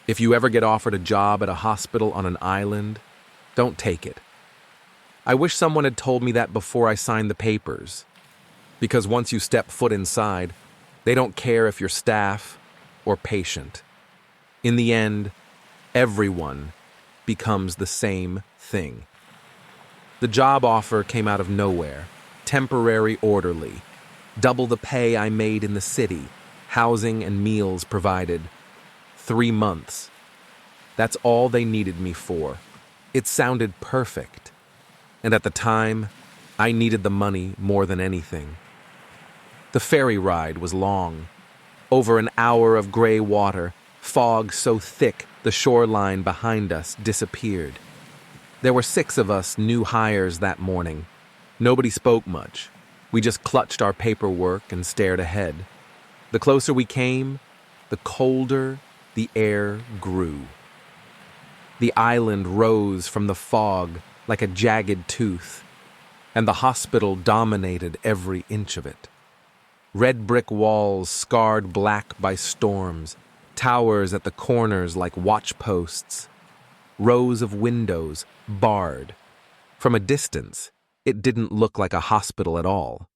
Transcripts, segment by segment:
If you ever get offered a job at a hospital on an island, don't take it. I wish someone had told me that before I signed the papers. Because once you step foot inside, they don't care if you're staff or patient. In the end, everyone becomes the same thing. The job offer came out of nowhere, temporary orderly, double the pay I made in the city, housing and meals provided. 3 months. That's all they needed me for. It sounded perfect. And at the time, I needed the money more than anything. The ferry ride was long. Over an hour of gray water, fog so thick the shoreline behind us disappeared. There were 6 of us new hires that morning. Nobody spoke much. We just clutched our paperwork and stared ahead. The closer we came, the colder the air grew. The island rose from the fog like a jagged tooth, and the hospital dominated every inch of it. Red brick walls scarred black by storms, towers at the corners like watchposts, rows of windows barred. From a distance, it didn't look like a hospital at all.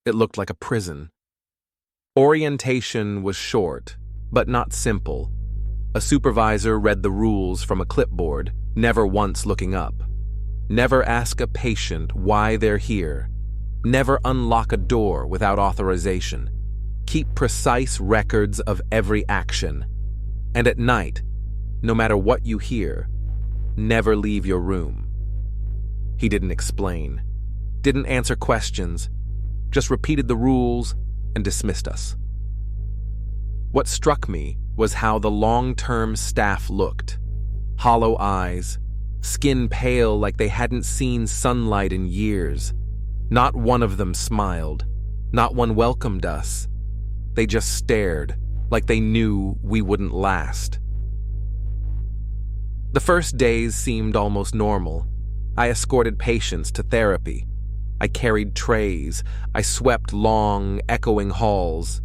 It looked like a prison. Orientation was short, but not simple. A supervisor read the rules from a clipboard, never once looking up. Never ask a patient why they're here. Never unlock a door without authorization. Keep precise records of every action. And at night, no matter what you hear, never leave your room. He didn't explain, didn't answer questions, just repeated the rules and dismissed us. What struck me was how the long-term staff looked. Hollow eyes, skin pale like they hadn't seen sunlight in years. Not one of them smiled. Not one welcomed us. They just stared, like they knew we wouldn't last. The first days seemed almost normal. I escorted patients to therapy. I carried trays. I swept long, echoing halls.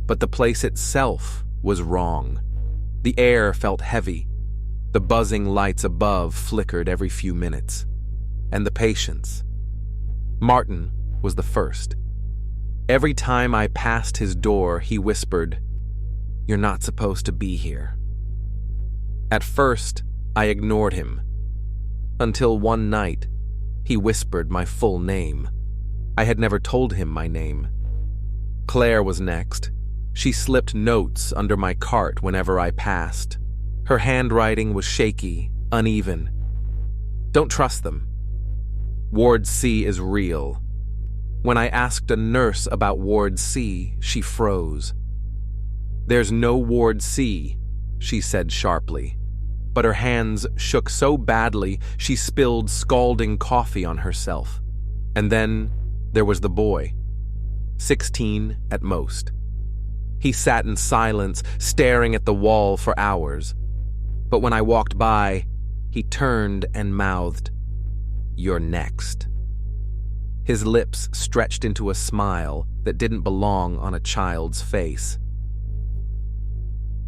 But the place itself was wrong. The air felt heavy. The buzzing lights above flickered every few minutes. And the patients. Martin was the first. Every time I passed his door, he whispered, "You're not supposed to be here." At first, I ignored him. Until one night, he whispered my full name. I had never told him my name. Claire was next. She slipped notes under my cart whenever I passed. Her handwriting was shaky, uneven. Don't trust them. Ward C is real. When I asked a nurse about Ward C, she froze. "There's no Ward C," she said sharply. But her hands shook so badly she spilled scalding coffee on herself. And then there was the boy, 16 at most. He sat in silence, staring at the wall for hours. But when I walked by, he turned and mouthed, "You're next." His lips stretched into a smile that didn't belong on a child's face.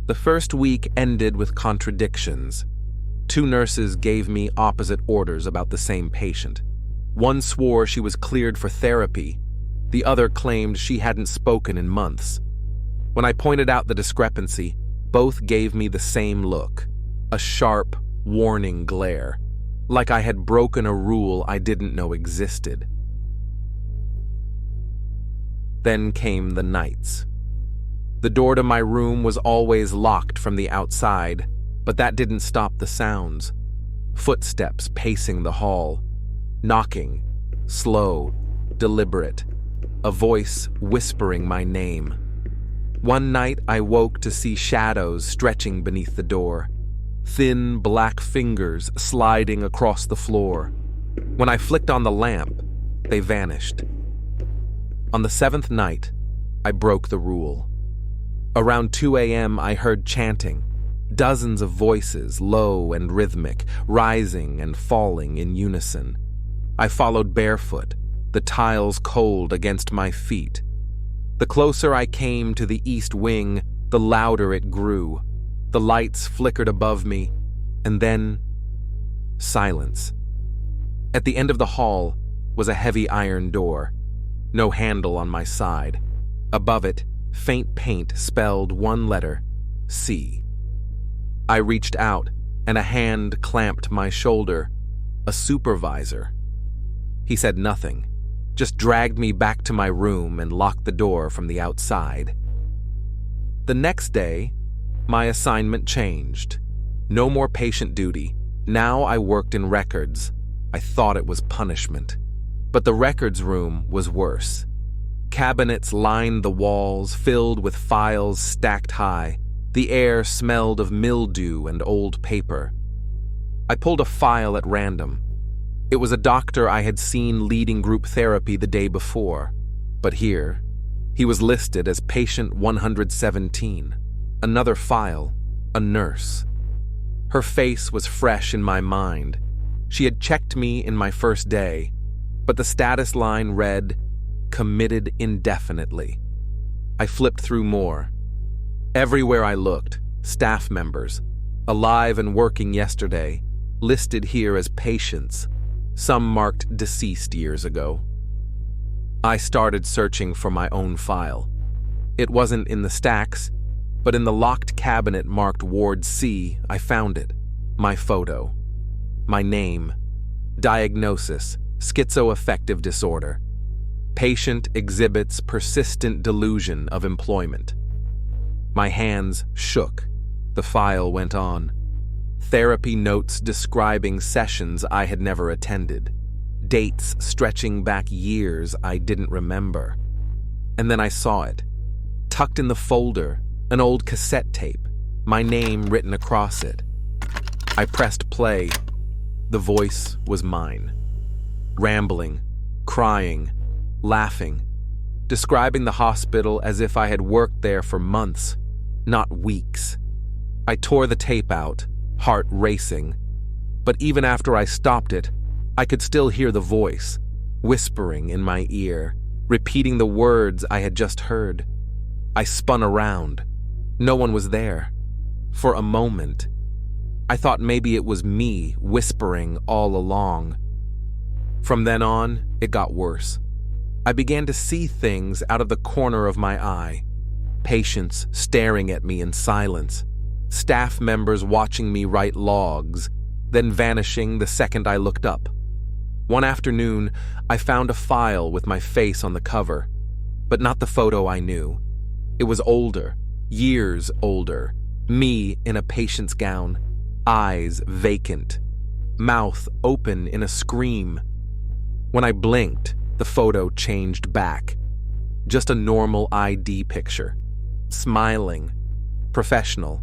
The first week ended with contradictions. 2 nurses gave me opposite orders about the same patient. One swore she was cleared for therapy. The other claimed she hadn't spoken in months. When I pointed out the discrepancy, both gave me the same look, a sharp, warning glare, like I had broken a rule I didn't know existed. Then came the nights. The door to my room was always locked from the outside, but that didn't stop the sounds. Footsteps pacing the hall, knocking, slow, deliberate, a voice whispering my name. One night I woke to see shadows stretching beneath the door, thin black fingers sliding across the floor. When I flicked on the lamp, they vanished. On the 7th night, I broke the rule. Around 2 a.m. I heard chanting, dozens of voices, low and rhythmic, rising and falling in unison. I followed barefoot, the tiles cold against my feet. The closer I came to the east wing, the louder it grew. The lights flickered above me, and then silence. At the end of the hall was a heavy iron door, no handle on my side. Above it, faint paint spelled one letter, C. I reached out, and a hand clamped my shoulder. A supervisor. He said nothing, just dragged me back to my room and locked the door from the outside. The next day, my assignment changed. No more patient duty. Now I worked in records. I thought it was punishment. But the records room was worse. Cabinets lined the walls, filled with files stacked high. The air smelled of mildew and old paper. I pulled a file at random. It was a doctor I had seen leading group therapy the day before. But here, he was listed as patient 117. Another file, a nurse. Her face was fresh in my mind. She had checked me in my first day, but the status line read, committed indefinitely. I flipped through more. Everywhere I looked, staff members, alive and working yesterday, listed here as patients, some marked deceased years ago. I started searching for my own file. It wasn't in the stacks, but in the locked cabinet marked Ward C, I found it. My photo. My name. Diagnosis, schizoaffective disorder. Patient exhibits persistent delusion of employment. My hands shook. The file went on. Therapy notes describing sessions I had never attended. Dates stretching back years I didn't remember. And then I saw it. Tucked in the folder, an old cassette tape, my name written across it. I pressed play. The voice was mine. Rambling, crying, laughing, describing the hospital as if I had worked there for months, not weeks. I tore the tape out, heart racing. But even after I stopped it, I could still hear the voice, whispering in my ear, repeating the words I had just heard. I spun around. No one was there. For a moment, I thought maybe it was me whispering all along. From then on, it got worse. I began to see things out of the corner of my eye. Patients staring at me in silence. Staff members watching me write logs, then vanishing the second I looked up. One afternoon, I found a file with my face on the cover, but not the photo I knew. It was older, years older, me in a patient's gown, eyes vacant, mouth open in a scream. When I blinked, the photo changed back. Just a normal ID picture, smiling, professional.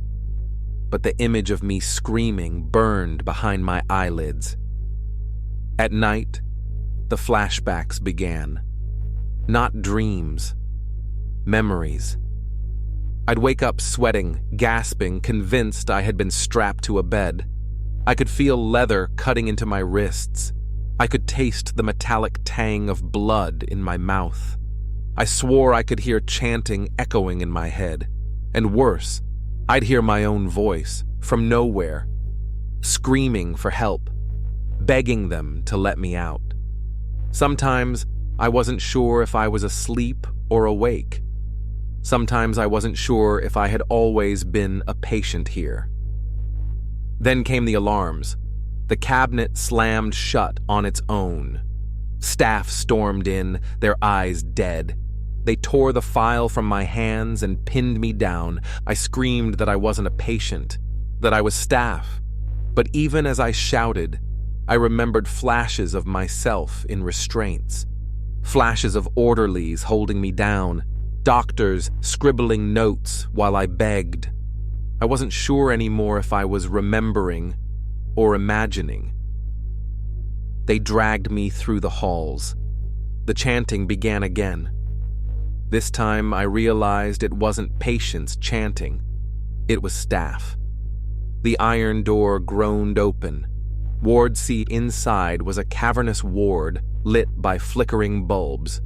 But the image of me screaming burned behind my eyelids. At night, the flashbacks began. Not dreams, memories. I'd wake up sweating, gasping, convinced I had been strapped to a bed. I could feel leather cutting into my wrists. I could taste the metallic tang of blood in my mouth. I swore I could hear chanting echoing in my head. And worse, I'd hear my own voice, from nowhere, screaming for help, begging them to let me out. Sometimes I wasn't sure if I was asleep or awake. Sometimes I wasn't sure if I had always been a patient here. Then came the alarms. The cabinet slammed shut on its own. Staff stormed in, their eyes dead. They tore the file from my hands and pinned me down. I screamed that I wasn't a patient, that I was staff. But even as I shouted, I remembered flashes of myself in restraints. Flashes of orderlies holding me down, doctors scribbling notes while I begged. I wasn't sure anymore if I was remembering or imagining. They dragged me through the halls. The chanting began again. This time I realized it wasn't patients chanting. It was staff. The iron door groaned open. Ward C inside was a cavernous ward lit by flickering bulbs.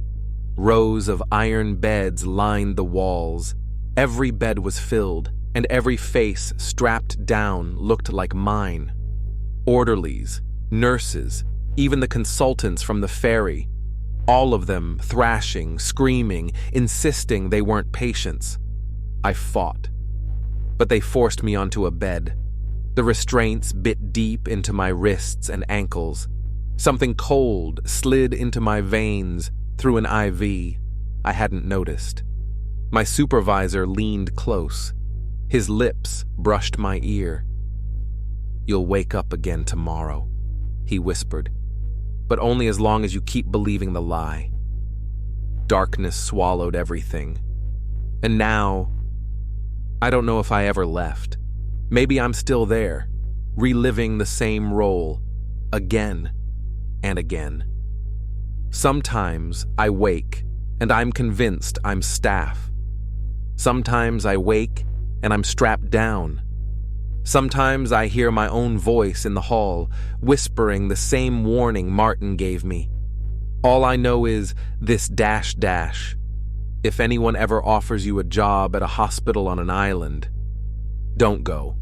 Rows of iron beds lined the walls. Every bed was filled, and every face strapped down looked like mine. Orderlies, nurses, even the consultants from the ferry, all of them thrashing, screaming, insisting they weren't patients. I fought, but they forced me onto a bed. The restraints bit deep into my wrists and ankles. Something cold slid into my veins through an IV. I hadn't noticed. My supervisor leaned close. His lips brushed my ear. "You'll wake up again tomorrow," he whispered, "but only as long as you keep believing the lie." Darkness swallowed everything. And now, I don't know if I ever left. Maybe I'm still there, reliving the same role, again and again. Sometimes I wake, and I'm convinced I'm staff. Sometimes I wake, and I'm strapped down. Sometimes I hear my own voice in the hall, whispering the same warning Martin gave me. All I know is this dash dash. If anyone ever offers you a job at a hospital on an island, don't go.